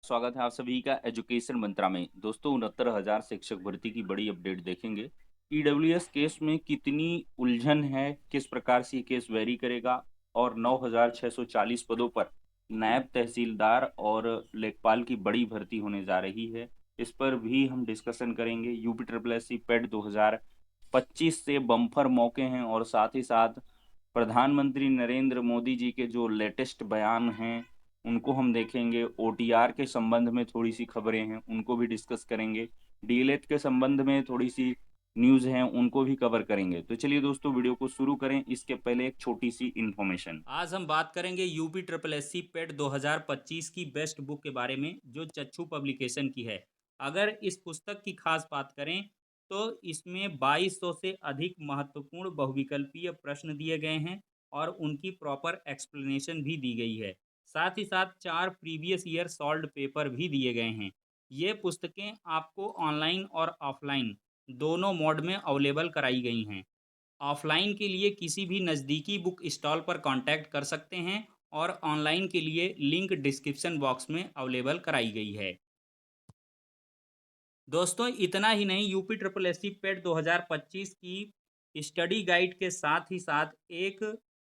स्वागत है आप सभी का एजुकेशन मंत्रा में। दोस्तों 69,000 शिक्षक भर्ती की बड़ी अपडेट देखेंगे। ईडब्ल्यूएस केस में कितनी उलझन है, किस प्रकार से ये केस वेरी करेगा और 9,640 पदों पर नायब तहसीलदार और लेखपाल की बड़ी भर्ती होने जा रही है। इस पर भी हम डिस्कशन करेंगे। यूपी ट्रिपल एस सी पेट 2025 से बम्पर मौके हैं और साथ ही साथ प्रधानमंत्री नरेंद्र मोदी जी के जो लेटेस्ट बयान हैं उनको हम देखेंगे। ओटीआर के संबंध में थोड़ी सी खबरें हैं, उनको भी डिस्कस करेंगे। डीएलएड के संबंध में थोड़ी सी न्यूज़ हैं, उनको भी कवर करेंगे। तो चलिए दोस्तों वीडियो को शुरू करें। इसके पहले एक छोटी सी इन्फॉर्मेशन। आज हम बात करेंगे यूपी ट्रिपल एस सी पेट 2025 की बेस्ट बुक के बारे में जो चच्चू पब्लिकेशन की है। अगर इस पुस्तक की खास बात करें तो इसमें 2200 से अधिक महत्वपूर्ण बहुविकल्पीय प्रश्न दिए गए हैं और उनकी प्रॉपर एक्सप्लेनेशन भी दी गई है। साथ ही साथ 4 प्रीवियस ईयर सॉल्व्ड पेपर भी दिए गए हैं। ये पुस्तकें आपको ऑनलाइन और ऑफलाइन दोनों मोड में अवेलेबल कराई गई हैं। ऑफलाइन के लिए किसी भी नज़दीकी बुक स्टॉल पर कांटेक्ट कर सकते हैं और ऑनलाइन के लिए लिंक डिस्क्रिप्शन बॉक्स में अवेलेबल कराई गई है। दोस्तों इतना ही नहीं, यूपी ट्रिपल एस सी पेट 2025 की स्टडी गाइड के साथ ही साथ एक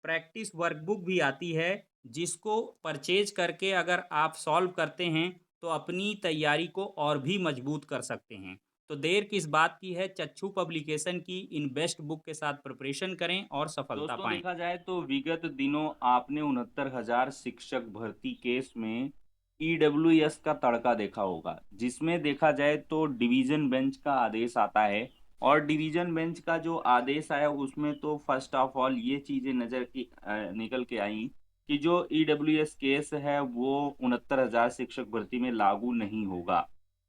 प्रैक्टिस वर्कबुक भी आती है, जिसको परचेज करके अगर आप सॉल्व करते हैं तो अपनी तैयारी को और भी मजबूत कर सकते हैं। तो देर किस बात की है, चच्चू पब्लिकेशन की इन बेस्ट बुक के साथ प्रिपरेशन करें और सफलता दोस्तों पाएं। देखा जाए तो विगत दिनों आपने 69,000 शिक्षक भर्ती केस में ईडब्ल्यूएस का तड़का देखा होगा, जिसमें देखा जाए तो डिवीजन बेंच का आदेश आता है। और डिवीजन बेंच का जो आदेश आया उसमें तो फर्स्ट ऑफ ऑल ये चीजें निकल के आई कि जो ईडब्ल्यूएस केस है वो 69,000 शिक्षक भर्ती में लागू नहीं होगा।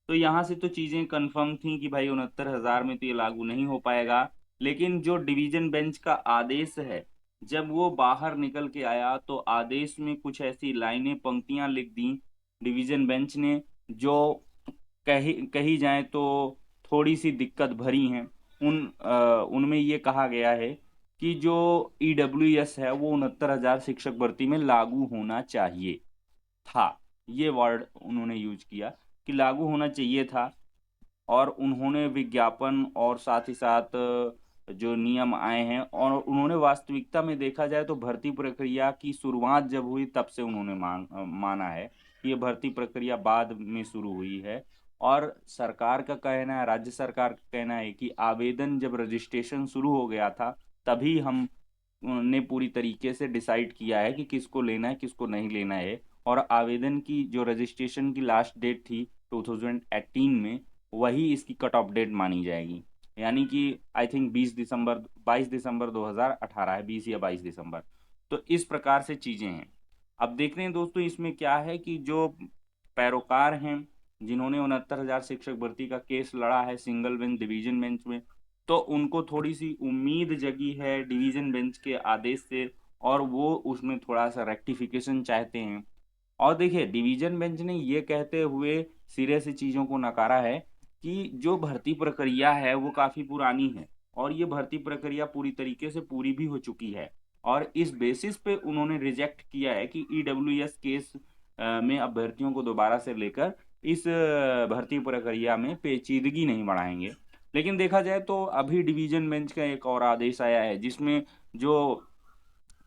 तो यहाँ से तो चीजें कंफर्म थी कि भाई 69,000 में तो ये लागू नहीं हो पाएगा। लेकिन जो डिवीजन बेंच का आदेश है, जब वो बाहर निकल के आया तो आदेश में कुछ ऐसी लाइनें पंक्तियां लिख दी डिवीजन बेंच ने, जो कही कही जाए तो थोड़ी सी दिक्कत भरी हैं। उनमें ये कहा गया है कि जो ईडब्ल्यूएस है वो 69,000 शिक्षक भर्ती में लागू होना चाहिए था। ये वर्ड उन्होंने यूज किया कि लागू होना चाहिए था। और उन्होंने विज्ञापन और साथ ही साथ जो नियम आए हैं, और उन्होंने वास्तविकता में देखा जाए तो भर्ती प्रक्रिया की शुरुआत जब हुई तब से उन्होंने माना है कि ये भर्ती प्रक्रिया बाद में शुरू हुई है। और सरकार का कहना है, राज्य सरकार का कहना है कि आवेदन जब रजिस्ट्रेशन शुरू हो गया था तभी हम ने पूरी तरीके से डिसाइड किया है कि किसको लेना है किसको नहीं लेना है। और आवेदन की जो रजिस्ट्रेशन की लास्ट डेट थी 2018 में, वही इसकी कट ऑफ डेट मानी जाएगी। यानी कि आई थिंक 20 दिसंबर 22 दिसंबर 2018 है, 20 या 22 दिसंबर। तो इस प्रकार से चीजें हैं। अब देख रहे हैं दोस्तों इसमें क्या है कि जो पैरोकार हैं जिन्होंने 69,000 शिक्षक भर्ती का केस लड़ा है सिंगल बेंच डिवीजन बेंच में, तो उनको थोड़ी सी उम्मीद जगी है डिवीजन बेंच के आदेश से, और वो उसमें थोड़ा सा रेक्टिफिकेशन चाहते हैं। और देखिए डिवीजन बेंच ने ये कहते हुए सिरे से चीजों को नकारा है कि जो भर्ती प्रक्रिया है वो काफी पुरानी है और ये भर्ती प्रक्रिया पूरी तरीके से पूरी भी हो चुकी है। और इस बेसिस पे उन्होंने रिजेक्ट किया है कि ईडब्ल्यूएस केस में अभ्यर्थियों को दोबारा से लेकर इस भर्ती प्रक्रिया में पेचीदगी नहीं बढ़ाएंगे। लेकिन देखा जाए तो अभी डिवीजन बेंच का एक और आदेश आया है जिसमें जो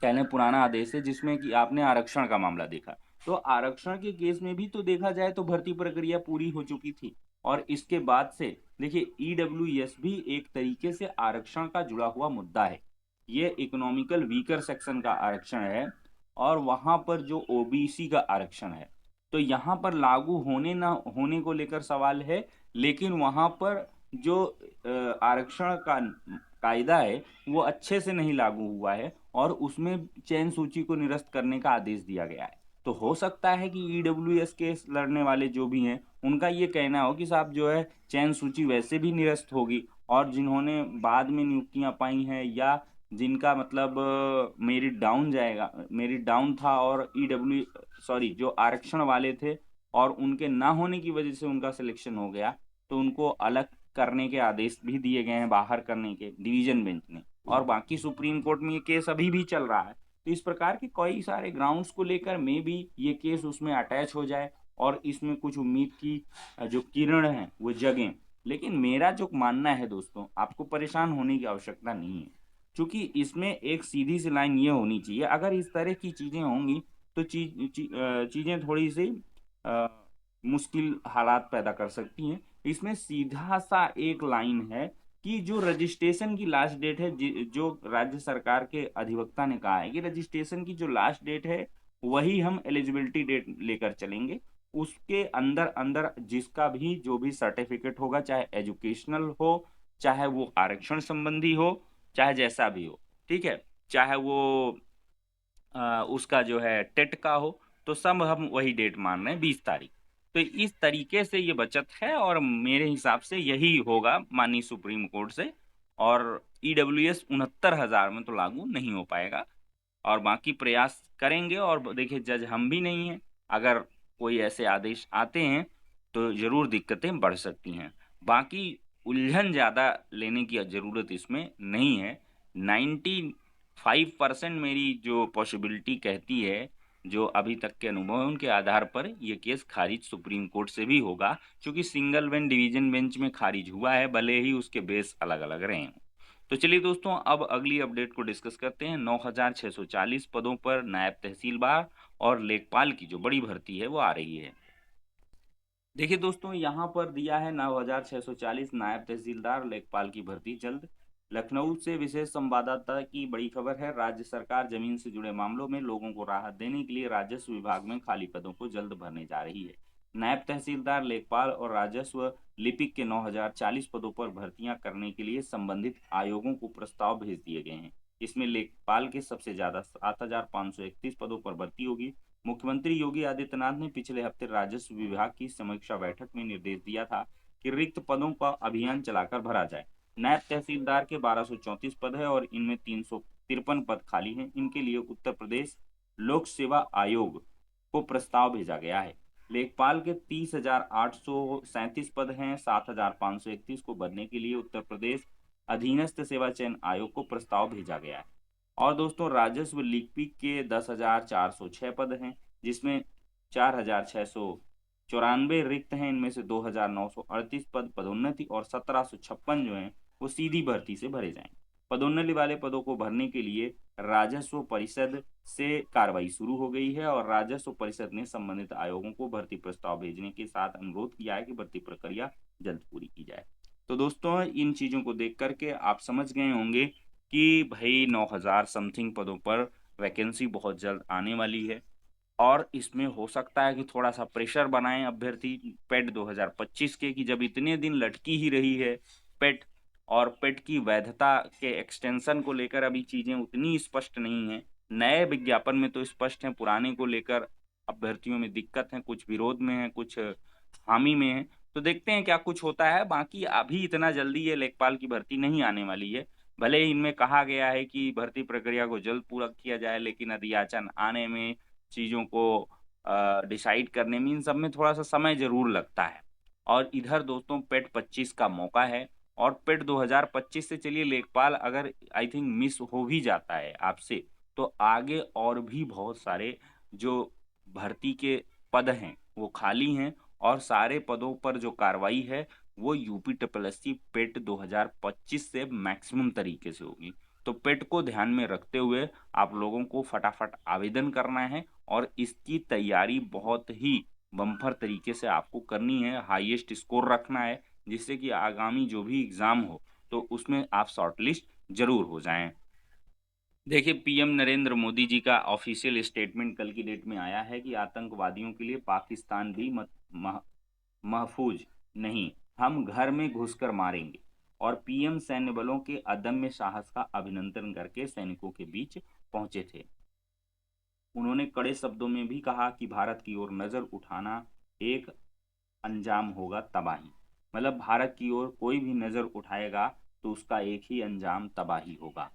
कहने पुराना आदेश है जिसमें कि आपने आरक्षण का मामला देखा, तो आरक्षण के केस में भी तो देखा जाए तो भर्ती प्रक्रिया पूरी हो चुकी थी। और इसके बाद से देखिए ईडब्ल्यूएस भी एक तरीके से आरक्षण का जुड़ा हुआ मुद्दा है। ये इकोनॉमिकल वीकर सेक्शन का आरक्षण है और वहां पर जो ओबीसी का आरक्षण है, तो यहाँ पर लागू होने ना होने को लेकर सवाल है। लेकिन वहां पर जो आरक्षण का कायदा है वो अच्छे से नहीं लागू हुआ है और उसमें चयन सूची को निरस्त करने का आदेश दिया गया है। तो हो सकता है कि ईडब्ल्यूएस केस लड़ने वाले जो भी हैं उनका ये कहना हो कि साहब जो है चयन सूची वैसे भी निरस्त होगी, और जिन्होंने बाद में नियुक्तियां पाई हैं या जिनका मतलब मेरिट डाउन जाएगा, मेरिट डाउन था और ईडब्ल्यू सॉरी जो आरक्षण वाले थे और उनके ना होने की वजह से उनका सिलेक्शन हो गया, तो उनको अलग करने के आदेश भी दिए गए हैं, बाहर करने के डिवीजन बेंच ने। और बाकी सुप्रीम कोर्ट में ये केस अभी भी चल रहा है। तो इस प्रकार के कई सारे ग्राउंड्स को लेकर मे भी ये केस उसमें अटैच हो जाए और इसमें कुछ उम्मीद की जो किरण है वो जगें। लेकिन मेरा जो मानना है दोस्तों, आपको परेशान होने की आवश्यकता नहीं है, क्योंकि इसमें एक सीधी सी लाइन ये होनी चाहिए। अगर इस तरह की चीज़ें होंगी तो चीज़ें थोड़ी सी अ, मुश्किल हालात पैदा कर सकती हैं। इसमें सीधा सा एक लाइन है कि जो रजिस्ट्रेशन की लास्ट डेट है, जो राज्य सरकार के अधिवक्ता ने कहा है कि रजिस्ट्रेशन की जो लास्ट डेट है वही हम एलिजिबिलिटी डेट लेकर चलेंगे। उसके अंदर अंदर जिसका भी जो भी सर्टिफिकेट होगा, चाहे एजुकेशनल हो, चाहे वो आरक्षण संबंधी हो, चाहे जैसा भी हो, ठीक है, चाहे वो उसका जो है टेट का हो, तो सब हम वही डेट मान रहे हैं, 20 तारीख। तो इस तरीके से ये बचत है और मेरे हिसाब से यही होगा माननीय सुप्रीम कोर्ट से। और ईडब्ल्यूएस 69,000 में तो लागू नहीं हो पाएगा, और बाकी प्रयास करेंगे। और देखिए, जज हम भी नहीं हैं, अगर कोई ऐसे आदेश आते हैं तो जरूर दिक्कतें बढ़ सकती हैं। बाकी उलझन ज़्यादा लेने की ज़रूरत इसमें नहीं है। 95% मेरी जो पॉसिबिलिटी कहती है, जो अभी तक के अनुभव है उनके आधार पर ये केस खारिज सुप्रीम कोर्ट से भी होगा, क्योंकि सिंगल बेंच डिवीजन बेंच में खारिज हुआ है, भले ही उसके बेस अलग अलग रहे हों। तो चलिए दोस्तों, अब अगली अपडेट को डिस्कस करते हैं। 9,640 पदों पर नायब तहसीलदार और लेखपाल की जो बड़ी भर्ती है वो आ रही है। देखिए दोस्तों, यहाँ पर दिया है 9,640 नायब तहसीलदार लेखपाल की भर्ती जल्द। लखनऊ से विशेष संवाददाता की बड़ी खबर है। राज्य सरकार जमीन से जुड़े मामलों में लोगों को राहत देने के लिए राजस्व विभाग में खाली पदों को जल्द भरने जा रही है। नायब तहसीलदार, लेखपाल और राजस्व लिपिक के 9,040 पदों पर भर्तियां करने के लिए संबंधित आयोगों को प्रस्ताव भेज दिए गए हैं। इसमें लेखपाल के सबसे ज्यादा 7,531 पदों पर भर्ती होगी। मुख्यमंत्री योगी आदित्यनाथ ने पिछले हफ्ते राजस्व विभाग की समीक्षा बैठक में निर्देश दिया था कि रिक्त पदों का अभियान चलाकर भरा जाए। नायब तहसीलदार के 1234 पद है और इनमें 353 पद खाली हैं। इनके लिए उत्तर प्रदेश लोक सेवा आयोग को प्रस्ताव भेजा गया है। लेखपाल के 30,837 पद हैं। 7,531 को भरने के लिए उत्तर प्रदेश अधीनस्थ सेवा चयन आयोग को प्रस्ताव भेजा गया है। और दोस्तों, राजस्व लिपिक के 10,406 पद हैं, जिसमें 4,694 रिक्त हैं। इनमें से 2,938 पद पदोन्नति और 1,756 जो हैं वो सीधी भर्ती से भरे जाएंगे। पदोन्नति वाले पदों को भरने के लिए राजस्व परिषद से कार्रवाई शुरू हो गई है और राजस्व परिषद ने संबंधित आयोगों को भर्ती प्रस्ताव भेजने के साथ अनुरोध किया है कि भर्ती प्रक्रिया जल्द पूरी की जाए। तो दोस्तों, इन चीजों को देख करके आप समझ गए होंगे कि भाई 9,000 समथिंग पदों पर वैकेंसी बहुत जल्द आने वाली है। और इसमें हो सकता है कि थोड़ा सा प्रेशर बनाएं अभ्यर्थी पेट 2025 के, कि जब इतने दिन लटकी ही रही है पेट, और पेट की वैधता के एक्सटेंशन को लेकर अभी चीजें उतनी स्पष्ट नहीं है। नए विज्ञापन में तो स्पष्ट है, पुराने को लेकर अभ्यर्थियों में दिक्कत है, कुछ विरोध में है, कुछ हामी में है। तो देखते हैं क्या कुछ होता है। बाकी अभी इतना जल्दी ये लेखपाल की भर्ती नहीं आने वाली है। भले ही इनमें कहा गया है कि भर्ती प्रक्रिया को जल्द पूरा किया जाए, लेकिन अधियाचन आने में, चीज़ों को डिसाइड करने में, इन सब में थोड़ा सा समय जरूर लगता है। और इधर दोस्तों पेट 25 का मौका है, और पेट 2025 से चलिए लेखपाल अगर आई थिंक मिस हो भी जाता है आपसे, तो आगे और भी बहुत सारे जो भर्ती के पद हैं वो खाली हैं, और सारे पदों पर जो कार्रवाई है वो यूपी ट्रिपल एससी पेट 2025 से मैक्सिमम तरीके से होगी। तो पेट को ध्यान में रखते हुए आप लोगों को फटाफट आवेदन करना है, और इसकी तैयारी बहुत ही बम्पर तरीके से आपको करनी है, हाईएस्ट स्कोर रखना है, जिससे कि आगामी जो भी एग्जाम हो तो उसमें आप शॉर्टलिस्ट जरूर हो जाएं। देखिए, पीएम नरेंद्र मोदी जी का ऑफिशियल स्टेटमेंट कल की डेट में आया है कि आतंकवादियों के लिए पाकिस्तान भी महफूज नहीं, हम घर में घुसकर मारेंगे। और पीएम सैन्य बलों के अदम्य साहस का अभिनंदन करके सैनिकों के बीच पहुंचे थे। उन्होंने कड़े शब्दों में भी कहा कि भारत की ओर नजर उठाना एक अंजाम होगा तबाही। मतलब भारत की ओर कोई भी नजर उठाएगा तो उसका एक ही अंजाम तबाही होगा।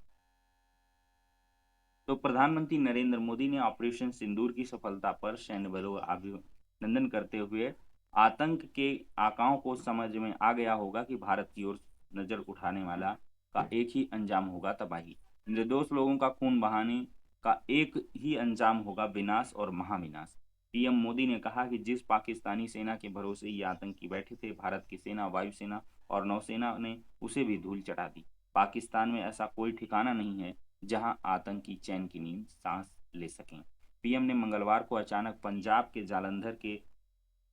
तो प्रधानमंत्री नरेंद्र मोदी ने ऑपरेशन सिंदूर की सफलता पर सैन्य बलों का अभिनंदन करते हुए आतंक के आकाओं को समझ में आ गया होगा कि भारत की ओर नजर उठाने वाला का एक ही अंजाम होगा तबाही। निर्दोष लोगों का खून बहाने का एक ही अंजाम होगा विनाश और महाविनाश। पीएम मोदी ने कहा कि जिस पाकिस्तानी सेना के भरोसे ये आतंकी बैठे थे, भारत की सेना, वायुसेना और नौसेना ने उसे भी धूल चटा दी। पाकिस्तान में ऐसा कोई ठिकाना नहीं है जहां आतंकी चैन की नींद सांस ले सकें। पीएम ने मंगलवार को अचानक पंजाब के जालंधर के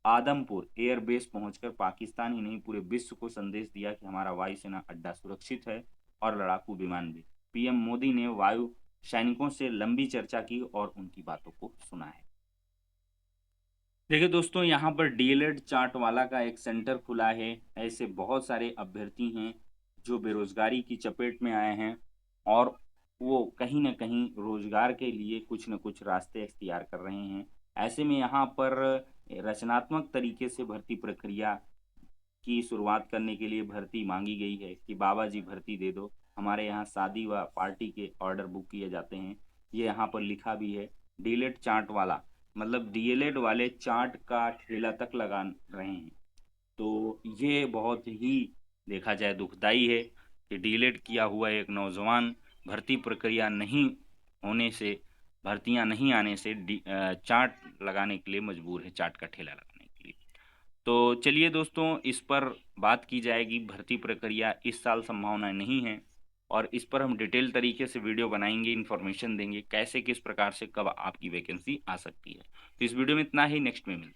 आदमपुर एयरबेस पहुंचकर पाकिस्तान ही नहीं पूरे विश्व को संदेश दिया कि हमारा वायुसेना अड्डा सुरक्षित है और लड़ाकू विमान भी। पीएम मोदी ने वायु सैनिकों से लंबी चर्चा की और उनकी बातों को सुना है। देखिए दोस्तों, यहाँ पर डीएलएड चार्टवाला का एक सेंटर खुला है। ऐसे बहुत सारे अभ्यर्थी हैं जो बेरोजगारी की चपेट में आए हैं और वो कहीं न कहीं रोजगार के लिए कुछ न कुछ रास्ते इख्तियार कर रहे हैं। ऐसे में यहाँ पर रचनात्मक तरीके से भर्ती प्रक्रिया की शुरुआत करने के लिए भर्ती मांगी गई है कि बाबा जी भर्ती दे दो। हमारे यहाँ शादी व पार्टी के ऑर्डर बुक किए जाते हैं। ये यहाँ पर लिखा भी है। डीएलएड चार्ट वाला मतलब डीएलएड वाले चार्ट का ठेला तक लगा रहे हैं। तो ये बहुत ही देखा जाए दुखदाई है कि डीएलएड किया हुआ एक नौजवान भर्ती प्रक्रिया नहीं होने से, भर्तियां नहीं आने से चार्ट लगाने के लिए मजबूर है, चार्ट का ठेला लगाने के लिए। तो चलिए दोस्तों, इस पर बात की जाएगी। भर्ती प्रक्रिया इस साल संभावना नहीं है और इस पर हम डिटेल तरीके से वीडियो बनाएंगे, इन्फॉर्मेशन देंगे कैसे किस प्रकार से कब आपकी वैकेंसी आ सकती है। तो इस वीडियो में इतना ही, नेक्स्ट में मिलते हैं।